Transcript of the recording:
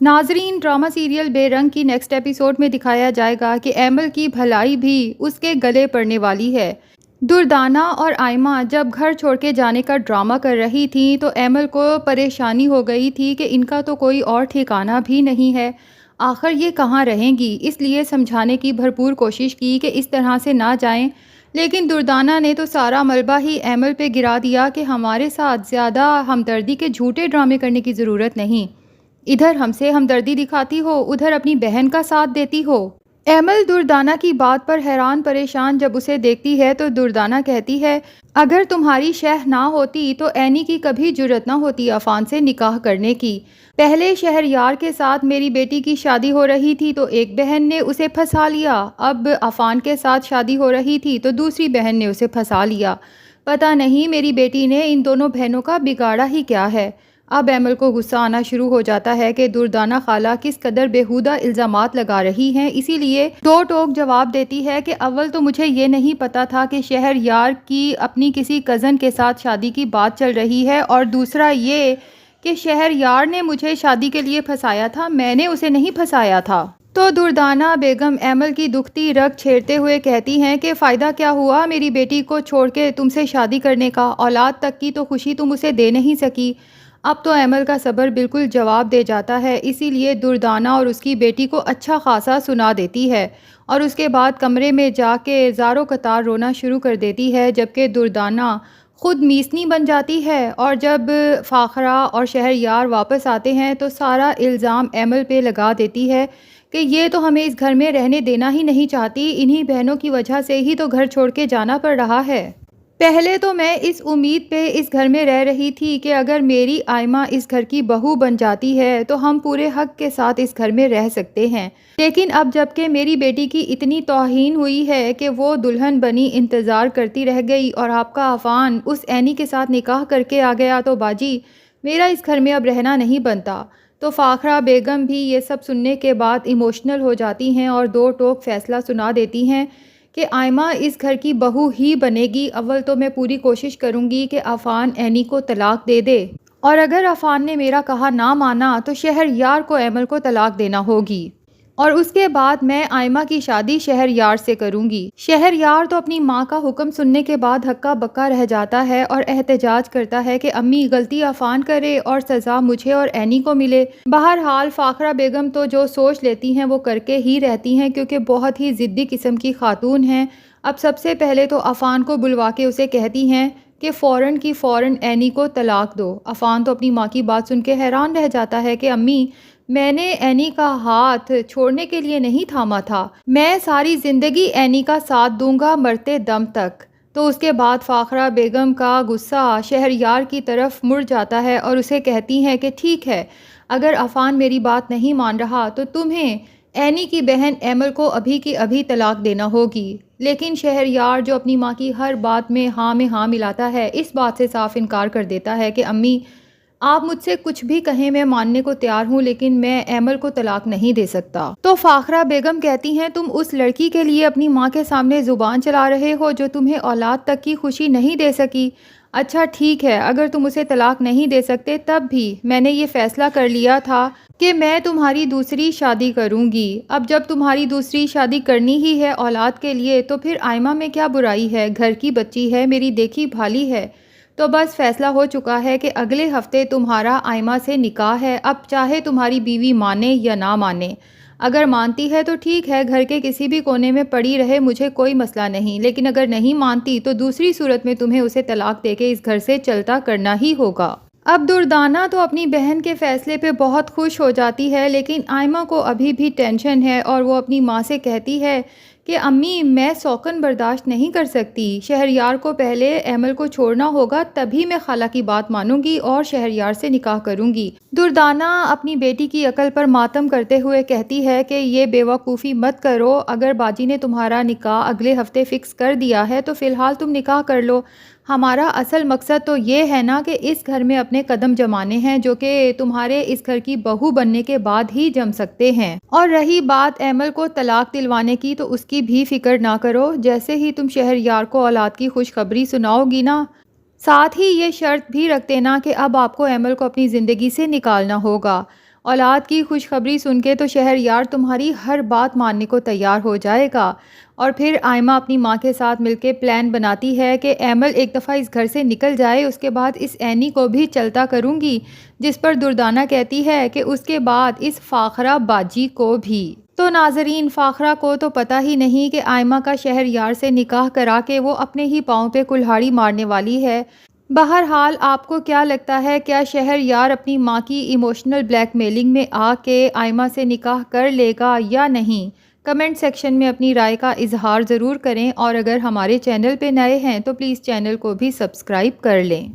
ناظرین، drama serial بے رنگ کی نیکسٹ ایپیسوڈ میں دکھایا جائے گا کہ ایمل کی بھلائی بھی اس کے گلے پڑنے والی ہے۔ دردانہ اور آئمہ جب گھر چھوڑ کے جانے کا ڈرامہ کر رہی تھیں تو ایمل کو پریشانی ہو گئی تھی کہ ان کا تو کوئی اور ٹھکانہ بھی نہیں ہے، آخر یہ کہاں رہیں گی۔ اس لیے سمجھانے کی بھرپور کوشش کی کہ اس طرح سے نہ جائیں، لیکن دردانہ نے تو سارا ملبہ ہی ایمل پہ گرا دیا کہ ہمارے ساتھ زیادہ ہمدردی کے جھوٹے ڈرامے کرنے کی ضرورت نہیں، ادھر ہم سے ہمدردی دکھاتی ہو، ادھر اپنی بہن کا ساتھ دیتی ہو۔ ایمل دردانہ کی بات پر حیران پریشان جب اسے دیکھتی ہے تو دردانہ کہتی ہے، اگر تمہاری شہ نہ ہوتی تو اینی کی کبھی جرأت نہ ہوتی عفان سے نکاح کرنے کی۔ پہلے شہریار کے ساتھ میری بیٹی کی شادی ہو رہی تھی تو ایک بہن نے اسے پھنسا لیا، اب عفان کے ساتھ شادی ہو رہی تھی تو دوسری بہن نے اسے پھنسا لیا۔ پتہ نہیں میری بیٹی نے ان دونوں بہنوں کا بگاڑا ہی کیا ہے۔ اب ایمل کو غصہ آنا شروع ہو جاتا ہے کہ دردانہ خالہ کس قدر بیہودہ الزامات لگا رہی ہیں، اسی لیے دو ٹوک جواب دیتی ہے کہ اول تو مجھے یہ نہیں پتا تھا کہ شہریار کی اپنی کسی کزن کے ساتھ شادی کی بات چل رہی ہے، اور دوسرا یہ کہ شہریار نے مجھے شادی کے لیے پھنسایا تھا، میں نے اسے نہیں پھنسایا تھا۔ تو دردانہ بیگم ایمل کی دکھتی رگ چھیڑتے ہوئے کہتی ہیں کہ فائدہ کیا ہوا میری بیٹی کو چھوڑ کے تم سے شادی کرنے کا، اولاد تک کی تو خوشی تم اسے دے نہیں سکی۔ اب تو ایمل کا صبر بالکل جواب دے جاتا ہے، اسی لیے دردانہ اور اس کی بیٹی کو اچھا خاصا سنا دیتی ہے، اور اس کے بعد کمرے میں جا کے زاروں قطار رونا شروع کر دیتی ہے، جبکہ دردانہ خود میسنی بن جاتی ہے۔ اور جب فاخرہ اور شہریار واپس آتے ہیں تو سارا الزام ایمل پہ لگا دیتی ہے کہ یہ تو ہمیں اس گھر میں رہنے دینا ہی نہیں چاہتی، انہی بہنوں کی وجہ سے ہی تو گھر چھوڑ کے جانا پڑ رہا ہے۔ پہلے تو میں اس امید پہ اس گھر میں رہ رہی تھی کہ اگر میری آئمہ اس گھر کی بہو بن جاتی ہے تو ہم پورے حق کے ساتھ اس گھر میں رہ سکتے ہیں، لیکن اب جب کہ میری بیٹی کی اتنی توہین ہوئی ہے کہ وہ دلہن بنی انتظار کرتی رہ گئی اور آپ کا عفان اس اینی کے ساتھ نکاح کر کے آ گیا، تو باجی میرا اس گھر میں اب رہنا نہیں بنتا۔ تو فاخرہ بیگم بھی یہ سب سننے کے بعد ایموشنل ہو جاتی ہیں اور دو ٹوک فیصلہ سنا دیتی ہیں کہ آئمہ اس گھر کی بہو ہی بنے گی۔ اول تو میں پوری کوشش کروں گی کہ عفان اینی کو طلاق دے دے، اور اگر عفان نے میرا کہا نہ مانا تو شہریار کو ایمل کو طلاق دینا ہوگی، اور اس کے بعد میں آئمہ کی شادی شہریار سے کروں گی۔ شہریار تو اپنی ماں کا حکم سننے کے بعد ہکا بکا رہ جاتا ہے اور احتجاج کرتا ہے کہ امی غلطی عفان کرے اور سزا مجھے اور اینی کو ملے۔ بہرحال فاخرہ بیگم تو جو سوچ لیتی ہیں وہ کر کے ہی رہتی ہیں، کیونکہ بہت ہی ضدی قسم کی خاتون ہیں۔ اب سب سے پہلے تو عفان کو بلوا کے اسے کہتی ہیں کہ فوراً کی فوراً اینی کو طلاق دو۔ عفان تو اپنی ماں کی بات سن کے حیران رہ جاتا ہے کہ امی، میں نے اینی کا ہاتھ چھوڑنے کے لیے نہیں تھاما تھا، میں ساری زندگی اینی کا ساتھ دوں گا مرتے دم تک۔ تو اس کے بعد فاخرہ بیگم کا غصہ شہریار کی طرف مڑ جاتا ہے اور اسے کہتی ہیں کہ ٹھیک ہے، اگر عفان میری بات نہیں مان رہا تو تمہیں اینی کی بہن ایمل کو ابھی کی ابھی طلاق دینا ہوگی۔ لیکن شہریار جو اپنی ماں کی ہر بات میں ہاں ملاتا ہے، اس بات سے صاف انکار کر دیتا ہے کہ امی آپ مجھ سے کچھ بھی کہیں میں ماننے کو تیار ہوں، لیکن میں ایمل کو طلاق نہیں دے سکتا۔ تو فاخرہ بیگم کہتی ہیں تم اس لڑکی کے لیے اپنی ماں کے سامنے زبان چلا رہے ہو جو تمہیں اولاد تک کی خوشی نہیں دے سکی۔ اچھا ٹھیک ہے، اگر تم اسے طلاق نہیں دے سکتے تب بھی میں نے یہ فیصلہ کر لیا تھا کہ میں تمہاری دوسری شادی کروں گی۔ اب جب تمہاری دوسری شادی کرنی ہی ہے اولاد کے لیے تو پھر آئمہ میں کیا برائی ہے، گھر کی بچی ہے، میری دیکھی بھالی ہے۔ تو بس فیصلہ ہو چکا ہے کہ اگلے ہفتے تمہارا آئمہ سے نکاح ہے، اب چاہے تمہاری بیوی مانے یا نہ مانے۔ اگر مانتی ہے تو ٹھیک ہے، گھر کے کسی بھی کونے میں پڑی رہے، مجھے کوئی مسئلہ نہیں، لیکن اگر نہیں مانتی تو دوسری صورت میں تمہیں اسے طلاق دے کے اس گھر سے چلتا کرنا ہی ہوگا۔ اب دردانہ تو اپنی بہن کے فیصلے پہ بہت خوش ہو جاتی ہے، لیکن آئمہ کو ابھی بھی ٹینشن ہے اور وہ اپنی ماں سے کہتی ہے کہ امی میں سوکن برداشت نہیں کر سکتی، شہریار کو پہلے ایمل کو چھوڑنا ہوگا تبھی میں خالہ کی بات مانوں گی اور شہریار سے نکاح کروں گی۔ دردانہ اپنی بیٹی کی عقل پر ماتم کرتے ہوئے کہتی ہے کہ یہ بے وقوفی مت کرو، اگر باجی نے تمہارا نکاح اگلے ہفتے فکس کر دیا ہے تو فی الحال تم نکاح کر لو، ہمارا اصل مقصد تو یہ ہے نا کہ اس گھر میں اپنے قدم جمانے ہیں، جو کہ تمہارے اس گھر کی بہو بننے کے بعد ہی جم سکتے ہیں۔ اور رہی بات ایمل کو طلاق دلوانے کی تو اس کی بھی فکر نہ کرو، جیسے ہی تم شہریار کو اولاد کی خوشخبری سناؤ گی نا، ساتھ ہی یہ شرط بھی رکھ دینا کہ اب آپ کو ایمل کو اپنی زندگی سے نکالنا ہوگا، اولاد کی خوشخبری سن کے تو شہریار تمہاری ہر بات ماننے کو تیار ہو جائے گا۔ اور پھر آئمہ اپنی ماں کے ساتھ مل کے پلان بناتی ہے کہ ایمل ایک دفعہ اس گھر سے نکل جائے، اس کے بعد اس اینی کو بھی چلتا کروں گی، جس پر دردانہ کہتی ہے کہ اس کے بعد اس فاخرہ باجی کو بھی۔ تو ناظرین، فاخرہ کو تو پتہ ہی نہیں کہ آئمہ کا شہریار سے نکاح کرا کے وہ اپنے ہی پاؤں پہ کلہاڑی مارنے والی ہے۔ بہرحال آپ کو کیا لگتا ہے، کیا شہریار اپنی ماں کی ایموشنل بلیک میلنگ میں آ کے آئمہ سے نکاح کر لے گا یا نہیں؟ کمنٹ سیکشن میں اپنی رائے کا اظہار ضرور کریں، اور اگر ہمارے چینل پہ نئے ہیں تو پلیز چینل کو بھی سبسکرائب کر لیں۔